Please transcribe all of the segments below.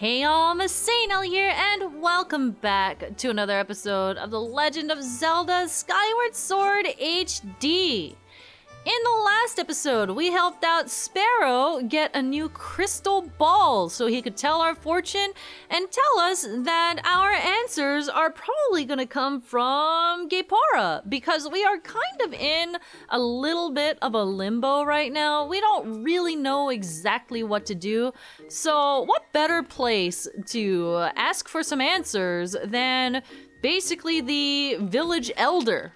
Hey all, MasaeAnela here, and welcome back to another episode of The Legend of Zelda Skyward Sword HD. In the last episode, we helped out Sparrow get a new crystal ball so he could tell our fortune and tell us that our answers are probably going to come from Gapora, because we are kind of in a little bit of a limbo right now. We don't really know exactly what to do, so what better place to ask for some answers than basically the village elder?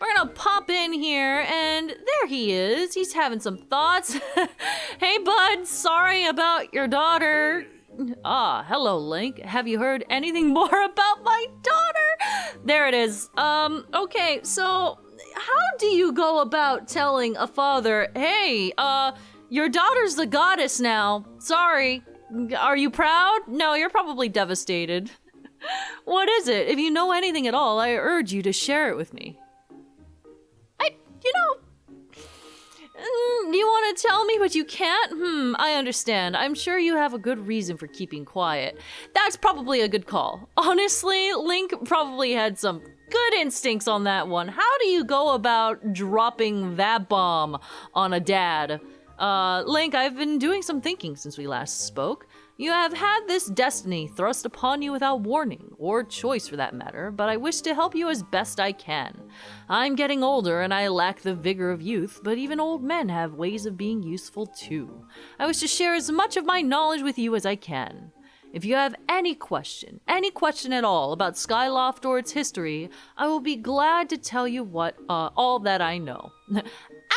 We're gonna pop in here, and there he is. He's having some thoughts. Hey, bud, sorry about your daughter. Ah, hello, Link. Have you heard anything more about my daughter? There it is. Okay, so how do you go about telling a father, hey, your daughter's the goddess now. Sorry. Are you proud? No, you're probably devastated. What is it? If you know anything at all, I urge you to share it with me. You want to tell me but you can't? I understand. I'm sure you have a good reason for keeping quiet. That's probably a good call. Honestly, Link probably had some good instincts on that one. How do you go about dropping that bomb on a dad? Link, I've been doing some thinking since we last spoke. You have had this destiny thrust upon you without warning, or choice for that matter, but I wish to help you as best I can. I'm getting older and I lack the vigor of youth, but even old men have ways of being useful too. I wish to share as much of my knowledge with you as I can. If you have any question at all about Skyloft or its history, I will be glad to tell you all that I know.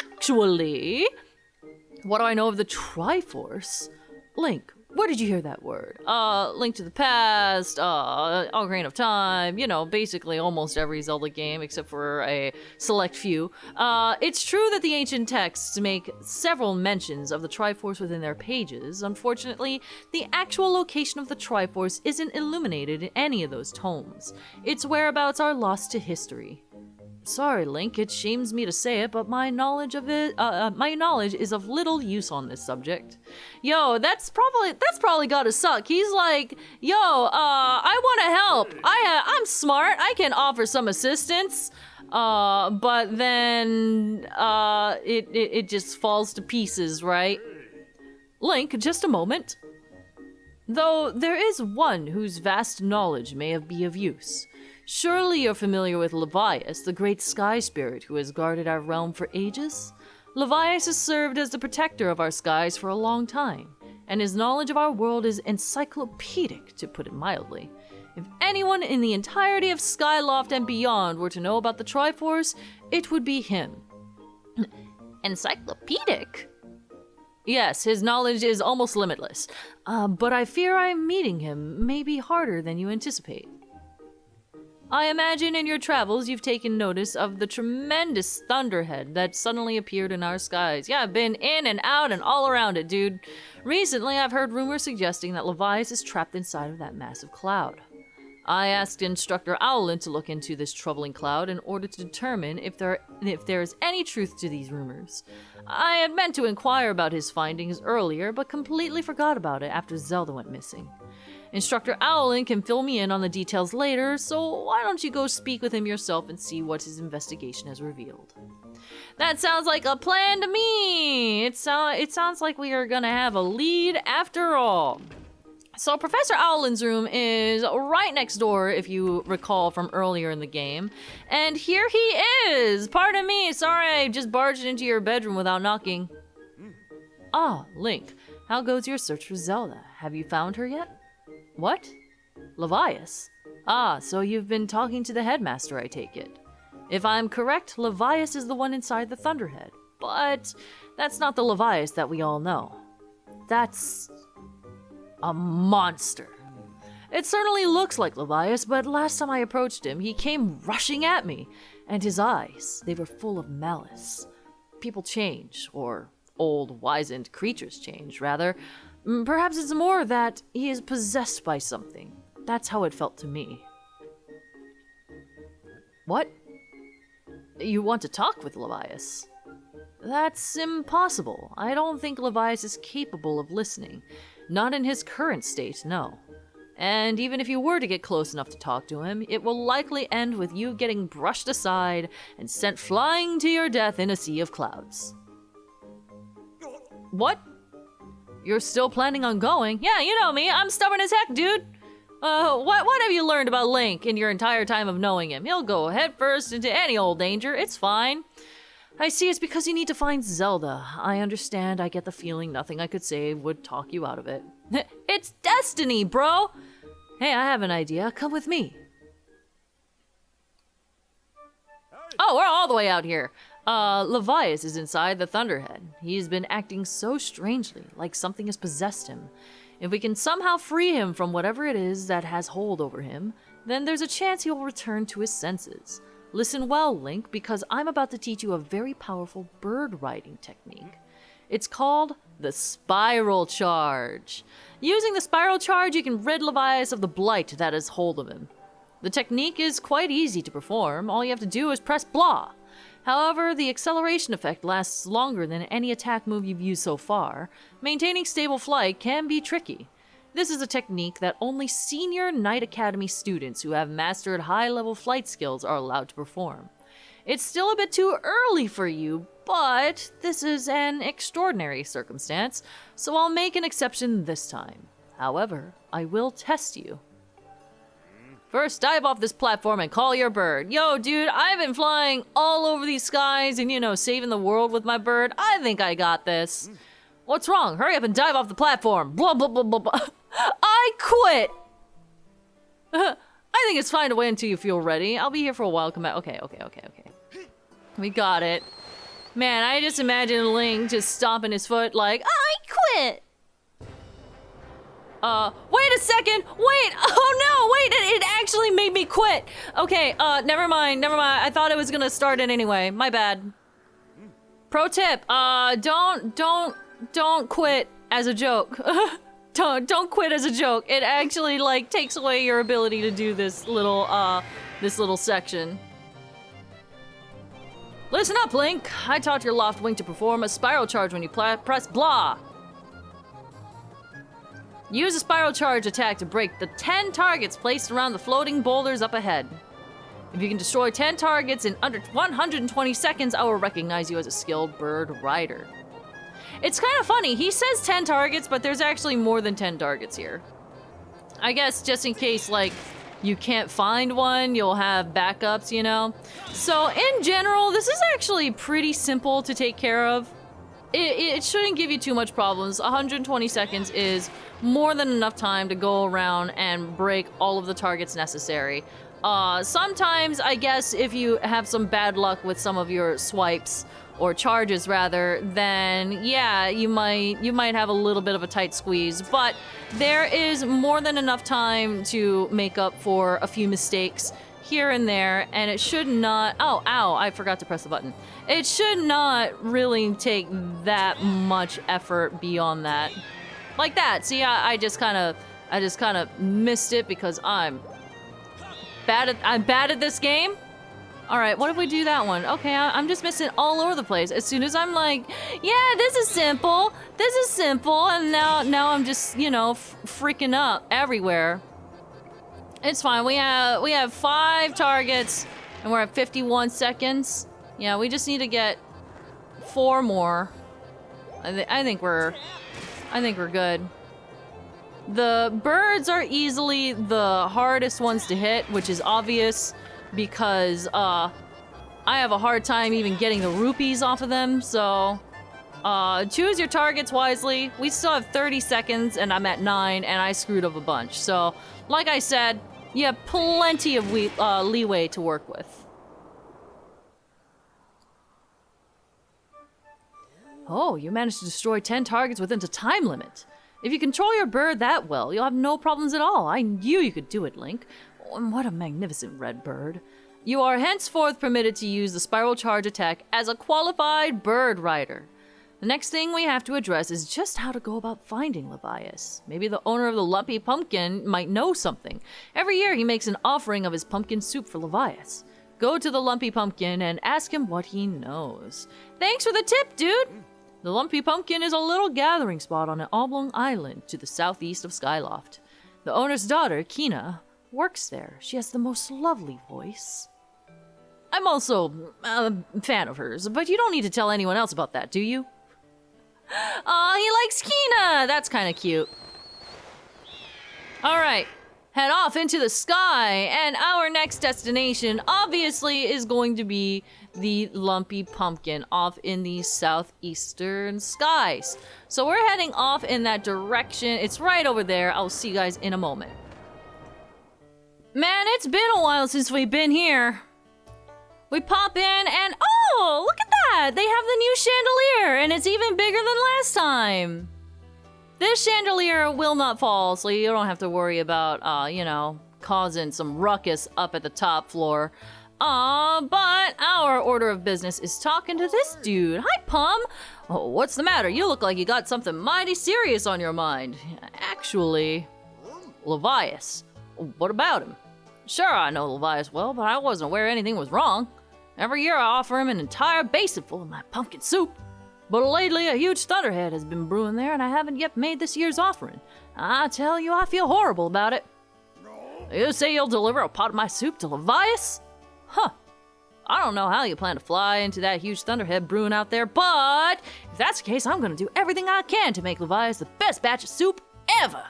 Actually, what do I know of the Triforce? Link, where did you hear that word? Link to the Past, Ocarina of Time, basically almost every Zelda game except for a select few. It's true that the ancient texts make several mentions of the Triforce within their pages. Unfortunately, the actual location of the Triforce isn't illuminated in any of those tomes. Its whereabouts are lost to history. Sorry, Link, it shames me to say it, but my knowledge is of little use on this subject. Yo, that's probably gotta suck. He's like, yo, I wanna help. I'm smart. I can offer some assistance. But then, it just falls to pieces, right? Link, just a moment. Though there is one whose vast knowledge may be of use. Surely you're familiar with Levias, the great sky spirit who has guarded our realm for ages? Levias has served as the protector of our skies for a long time, and his knowledge of our world is encyclopedic, to put it mildly. If anyone in the entirety of Skyloft and beyond were to know about the Triforce, it would be him. Encyclopedic? Yes, his knowledge is almost limitless, but I fear meeting him may be harder than you anticipate. I imagine in your travels you've taken notice of the tremendous thunderhead that suddenly appeared in our skies. Yeah, I've been in and out and all around it, dude. Recently, I've heard rumors suggesting that Levias is trapped inside of that massive cloud. I asked Instructor Owlan to look into this troubling cloud in order to determine if there is any truth to these rumors. I had meant to inquire about his findings earlier, but completely forgot about it after Zelda went missing. Instructor Owlan can fill me in on the details later, so why don't you go speak with him yourself and see what his investigation has revealed. That sounds like a plan to me! It sounds like we are gonna have a lead after all. So Professor Owlan's room is right next door, if you recall from earlier in the game. And here he is! Pardon me, sorry I just barged into your bedroom without knocking. Ah, Link, how goes your search for Zelda? Have you found her yet? What? Levias? Ah, so you've been talking to the headmaster, I take it. If I'm correct, Levias is the one inside the Thunderhead. But that's not the Levias that we all know. That's a monster. It certainly looks like Levias, but last time I approached him, he came rushing at me, and his eyes, they were full of malice. People change, or old, wizened creatures change, rather. Perhaps it's more that he is possessed by something. That's how it felt to me. What? You want to talk with Levias? That's impossible. I don't think Levias is capable of listening. Not in his current state, no. And even if you were to get close enough to talk to him, it will likely end with you getting brushed aside and sent flying to your death in a sea of clouds. What? You're still planning on going? Yeah, you know me, I'm stubborn as heck, dude. What have you learned about Link in your entire time of knowing him? He'll go headfirst into any old danger, it's fine. I see it's because you need to find Zelda. I understand, I get the feeling nothing I could say would talk you out of it. It's destiny, bro! Hey, I have an idea. Come with me. Oh, we're all the way out here. Levias is inside the Thunderhead. He's been acting so strangely, like something has possessed him. If we can somehow free him from whatever it is that has hold over him, then there's a chance he will return to his senses. Listen well, Link, because I'm about to teach you a very powerful bird riding technique. It's called the Spiral Charge. Using the Spiral Charge, you can rid Levias of the blight that has hold of him. The technique is quite easy to perform. All you have to do is press blah. However, the acceleration effect lasts longer than any attack move you've used so far. Maintaining stable flight can be tricky. This is a technique that only senior Knight Academy students who have mastered high-level flight skills are allowed to perform. It's still a bit too early for you, but this is an extraordinary circumstance, so I'll make an exception this time. However, I will test you. First, dive off this platform and call your bird. Yo, dude, I've been flying all over these skies and, saving the world with my bird. I think I got this. What's wrong? Hurry up and dive off the platform. Blah, blah, blah, blah, blah. I quit! I think it's fine to wait until you feel ready. I'll be here for a while. Come back. Okay. We got it. Man, I just imagine Link just stomping his foot like, I quit! Wait a second! Wait! Oh no! Wait! It actually made me quit! Okay, never mind. I thought it was gonna start it anyway. My bad. Pro tip, don't quit as a joke. Don't quit as a joke. It actually, takes away your ability to do this little section. Listen up, Link. I taught your Loft Wing to perform a spiral charge when you press blah. Use a spiral charge attack to break the 10 targets placed around the floating boulders up ahead. If you can destroy 10 targets in under 120 seconds, I will recognize you as a skilled bird rider. It's kind of funny, he says 10 targets, but there's actually more than 10 targets here. I guess just in case, you can't find one, you'll have backups, So, in general, this is actually pretty simple to take care of. It shouldn't give you too much problems. 120 seconds is more than enough time to go around and break all of the targets necessary. Sometimes, I guess, if you have some bad luck with some of your swipes, or charges rather, then yeah, you might have a little bit of a tight squeeze, but there is more than enough time to make up for a few mistakes here and there, and it should not, ow, I forgot to press the button. It should not really take that much effort beyond that. Like that, see, I just kind of missed it because I'm bad at this game. All right, what if we do that one? Okay, I'm just missing all over the place. As soon as I'm like, yeah, this is simple, and now I'm just, freaking up everywhere. It's fine. We have 5 targets, and we're at 51 seconds. Yeah, we just need to get 4 more. I think we're good. The birds are easily the hardest ones to hit, which is obvious. Because I have a hard time even getting the rupees off of them, so choose your targets wisely. We still have 30 seconds and I'm at 9 and I screwed up a bunch. So, like I said, you have plenty of leeway to work with. Oh, you managed to destroy 10 targets within a time limit. If you control your bird that well, you'll have no problems at all. I knew you could do it, Link. What a magnificent red bird. You are henceforth permitted to use the spiral charge attack as a qualified bird rider. The next thing we have to address is just how to go about finding Levias. Maybe the owner of the Lumpy Pumpkin might know something. Every year he makes an offering of his pumpkin soup for Levias. Go to the Lumpy Pumpkin and ask him what he knows. Thanks for the tip, dude! The Lumpy Pumpkin is a little gathering spot on an oblong island to the southeast of Skyloft. The owner's daughter, Kina, works there. She has the most lovely voice. I'm also a fan of hers, but you don't need to tell anyone else about that, do you? Aw, he likes Kina! That's kind of cute. Alright, head off into the sky, and our next destination obviously is going to be the Lumpy Pumpkin off in the southeastern skies. So we're heading off in that direction. It's right over there. I'll see you guys in a moment. Man, it's been a while since we've been here. We pop in and oh, look at that! They have the new chandelier and it's even bigger than last time. This chandelier will not fall, so you don't have to worry about, you know, causing some ruckus up at the top floor. But our order of business is talking to this dude. Hi, Pum! Oh, what's the matter? You look like you got something mighty serious on your mind. Actually, Levias. What about him? Sure, I know Levias well, but I wasn't aware anything was wrong. Every year I offer him an entire basin full of my pumpkin soup. But lately, a huge thunderhead has been brewing there, and I haven't yet made this year's offering. I tell you, I feel horrible about it. You say you'll deliver a pot of my soup to Levias? Huh. I don't know how you plan to fly into that huge thunderhead brewing out there, but if that's the case, I'm gonna do everything I can to make Levias the best batch of soup ever.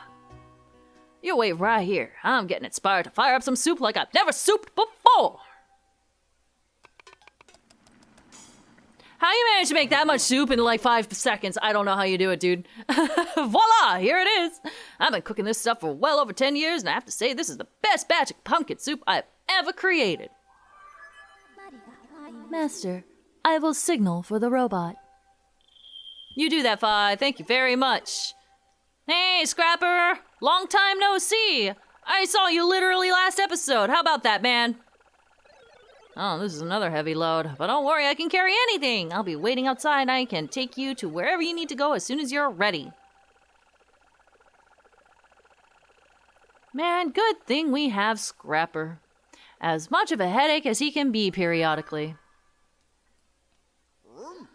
You wait right here. I'm getting inspired to fire up some soup like I've never souped before. How you manage to make that much soup in like 5 seconds? I don't know how you do it, dude. Voila, here it is. I've been cooking this stuff for well over 10 years, and I have to say this is the best batch of pumpkin soup I've ever created. Master, I will signal for the robot. You do that, Fi. Thank you very much. Hey, Scrapper. Long time no see. I saw you literally last episode. How about that, man? Oh, this is another heavy load. But don't worry, I can carry anything. I'll be waiting outside and I can take you to wherever you need to go as soon as you're ready. Man, good thing we have Scrapper. As much of a headache as he can be periodically.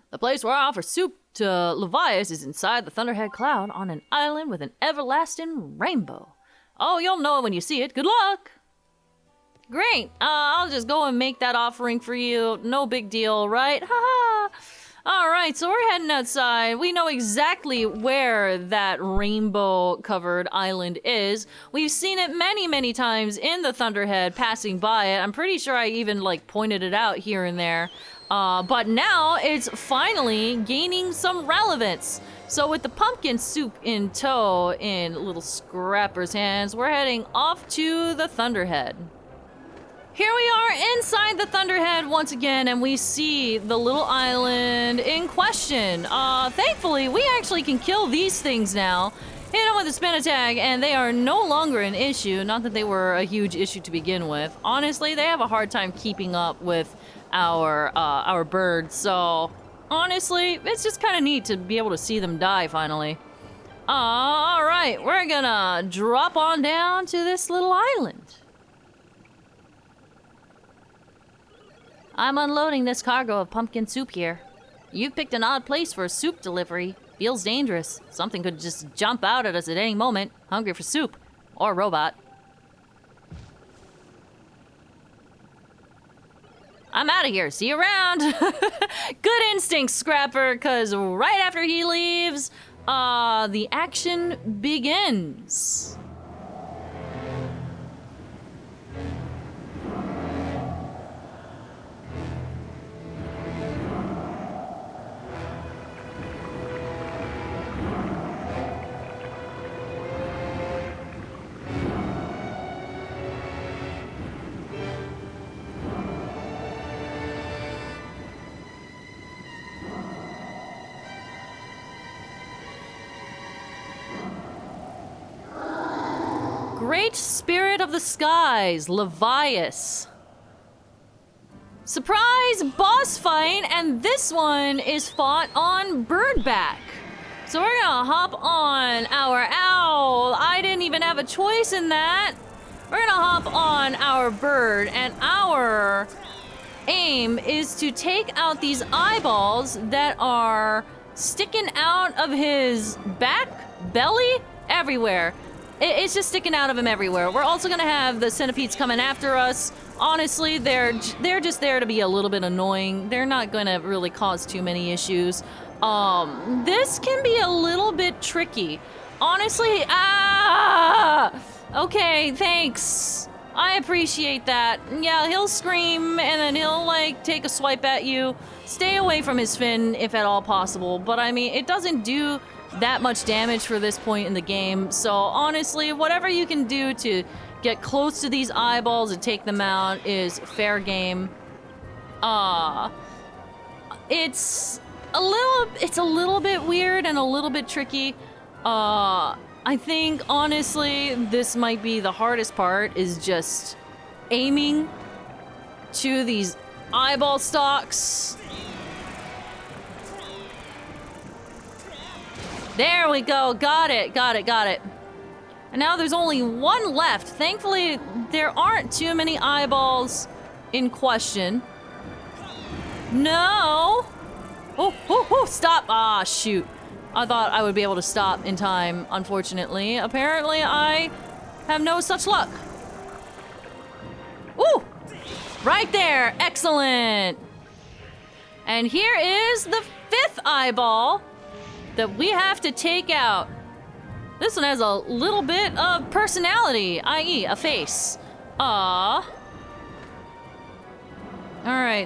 The place where I offer soup to Levias is inside the Thunderhead Cloud on an island with an everlasting rainbow. Oh, you'll know it when you see it. Good luck! Great. I'll just go and make that offering for you. No big deal, right? Haha! Alright, so we're heading outside. We know exactly where that rainbow-covered island is. We've seen it many, many times in the Thunderhead passing by it. I'm pretty sure I even, like, pointed it out here and there. But now it's finally gaining some relevance. So with the pumpkin soup in tow in little Scrapper's hands, we're heading off to the Thunderhead. Here we are inside the Thunderhead once again, and we see the little island in question. Thankfully, we actually can kill these things now. Hit them with a spin attack, and they are no longer an issue. Not that they were a huge issue to begin with. Honestly, they have a hard time keeping up with our birds, so honestly, it's just kind of neat to be able to see them die finally. Alright, we're gonna drop on down to this little island. I'm unloading this cargo of pumpkin soup here. You've picked an odd place for a soup delivery. Feels dangerous. Something could just jump out at us at any moment, hungry for soup. Or a robot. I'm out of here. See you around. Good instinct, Scrapper, because right after he leaves, the action begins. Great Spirit of the Skies, Levias. Surprise boss fight, and this one is fought on Birdback. So we're gonna hop on our owl. I didn't even have a choice in that. We're gonna hop on our bird, and our aim is to take out these eyeballs that are sticking out of his back, belly, everywhere. It's just sticking out of him everywhere. We're also gonna have the centipedes coming after us. Honestly, they're just there to be a little bit annoying. They're not gonna really cause too many issues. This can be a little bit tricky. Honestly, okay, thanks. I appreciate that. Yeah, he'll scream and then he'll like take a swipe at you. Stay away from his fin if at all possible. But I mean, it doesn't do that much damage for this point in the game. So honestly, whatever you can do to get close to these eyeballs and take them out is fair game. It's a little bit weird and a little bit tricky. I think honestly, this might be the hardest part, is just aiming to these eyeball stalks. There we go, got it. And now there's only one left. Thankfully, there aren't too many eyeballs in question. No! Oh, stop! Ah, shoot. I thought I would be able to stop in time, unfortunately. Apparently, I have no such luck. Ooh! Right there! Excellent! And here is the 5th eyeball that we have to take out. This one has a little bit of personality, i.e. a face. Alright,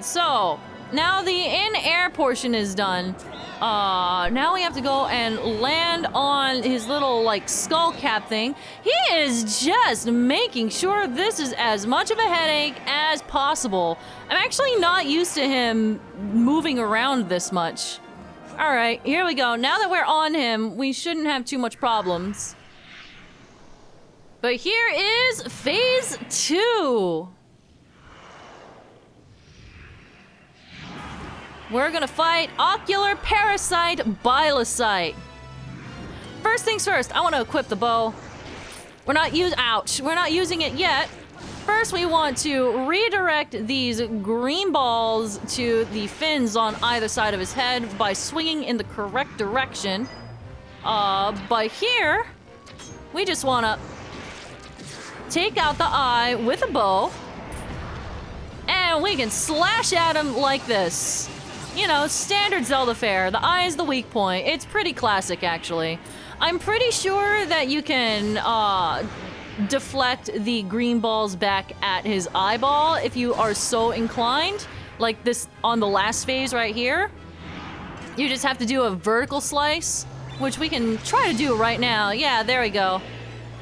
so now the in-air portion is done. Now we have to go and land on his little, like, skull cap thing. He is just making sure this is as much of a headache as possible. I'm actually not used to him moving around this much. Alright, here we go. Now that we're on him, we shouldn't have too much problems. But here is phase 2. We're gonna fight ocular parasite bilicite. First things first, I want to equip the bow. We're not using it yet. First, we want to redirect these green balls to the fins on either side of his head by swinging in the correct direction. But here, we just want to take out the eye with a bow, and we can slash at him like this. You know, standard Zelda fare. The eye is the weak point. It's pretty classic, actually. I'm pretty sure that you can deflect the green balls back at his eyeball if you are so inclined. Like this on the last phase right here. You just have to do a vertical slice, which we can try to do right now. Yeah, there we go.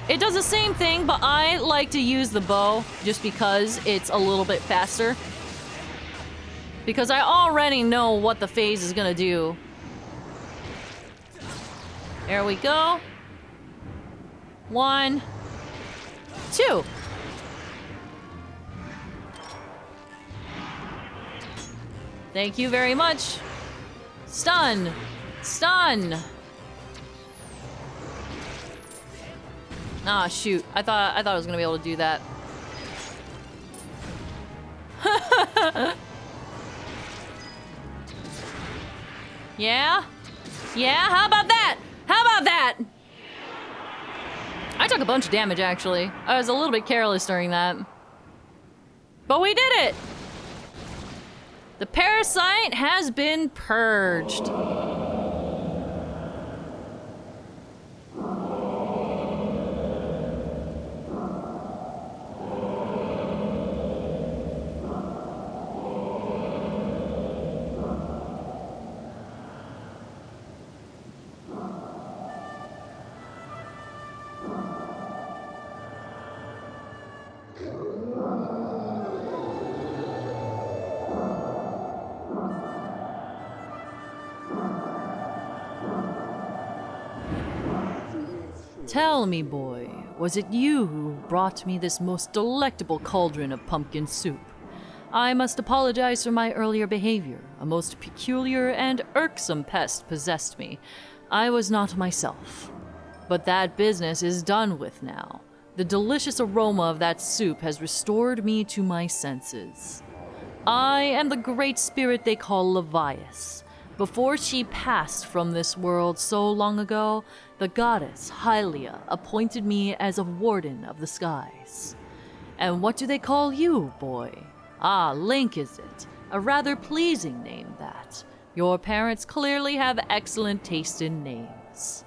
It does the same thing, but I like to use the bow just because it's a little bit faster. Because I already know what the phase is gonna do. There we go. 1, 2. Thank you very much. Stun. Stun. Ah, shoot. I thought I was gonna be able to do that. Yeah? Yeah? How about that? How about that? I took a bunch of damage, actually. I was a little bit careless during that. But we did it! The parasite has been purged. Tell me, boy, was it you who brought me this most delectable cauldron of pumpkin soup? I must apologize for my earlier behavior. A most peculiar and irksome pest possessed me. I was not myself. But that business is done with now. The delicious aroma of that soup has restored me to my senses. I am the great spirit they call Levias. Before she passed from this world so long ago, the goddess Hylia appointed me as a warden of the skies. And what do they call you, boy? Ah, Link is it? A rather pleasing name, that. Your parents clearly have excellent taste in names.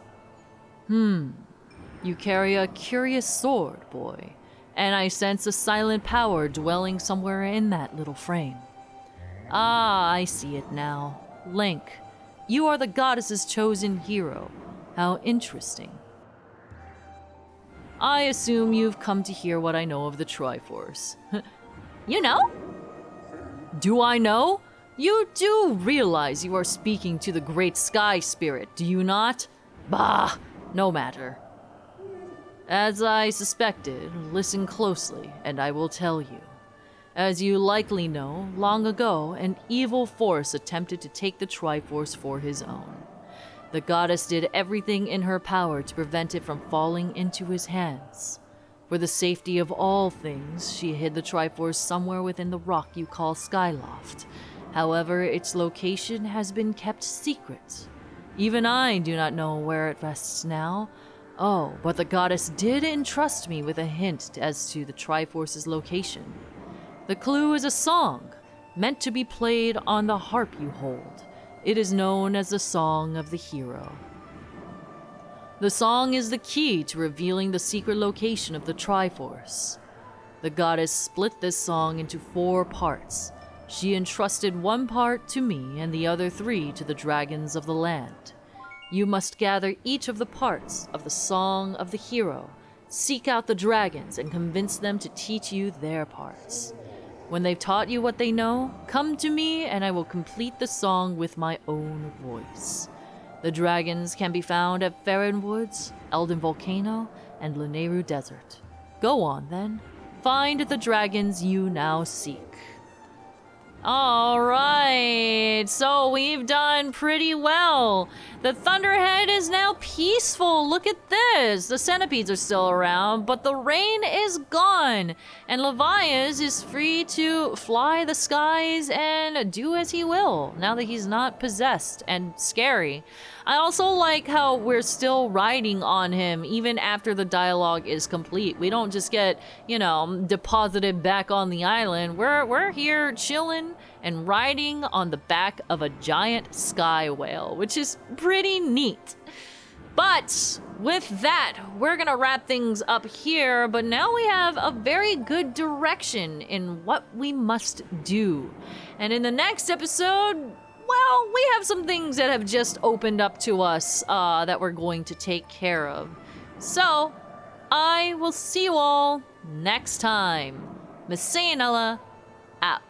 You carry a curious sword, boy, and I sense a silent power dwelling somewhere in that little frame. Ah, I see it now. Link, you are the goddess's chosen hero. How interesting. I assume you've come to hear what I know of the Triforce. You know? Do I know? You do realize you are speaking to the great sky spirit, do you not? Bah, no matter. As I suspected, listen closely, and I will tell you. As you likely know, long ago, an evil force attempted to take the Triforce for his own. The goddess did everything in her power to prevent it from falling into his hands. For the safety of all things, she hid the Triforce somewhere within the rock you call Skyloft. However, its location has been kept secret. Even I do not know where it rests now. Oh, but the goddess did entrust me with a hint as to the Triforce's location. The clue is a song, meant to be played on the harp you hold. It is known as the Song of the Hero. The song is the key to revealing the secret location of the Triforce. The goddess split this song into 4 parts. She entrusted one part to me and the other 3 to the dragons of the land. You must gather each of the parts of the Song of the Hero, seek out the dragons, and convince them to teach you their parts. When they've taught you what they know, come to me and I will complete the song with my own voice. The dragons can be found at Farron Woods, Elden Volcano, and Lanayru Desert. Go on then. Find the dragons you now seek. Alright, so we've done pretty well. The Thunderhead is now peaceful. Look at this. The centipedes are still around, but the rain is gone. And Levias is free to fly the skies and do as he will, now that he's not possessed and scary. I also like how we're still riding on him even after the dialogue is complete. We don't just get, deposited back on the island. We're here chilling and riding on the back of a giant sky whale, which is pretty neat. But with that, we're gonna wrap things up here, but now we have a very good direction in what we must do. And in the next episode, well, we have some things that have just opened up to us that we're going to take care of. So, I will see you all next time. MasaeAnela, out.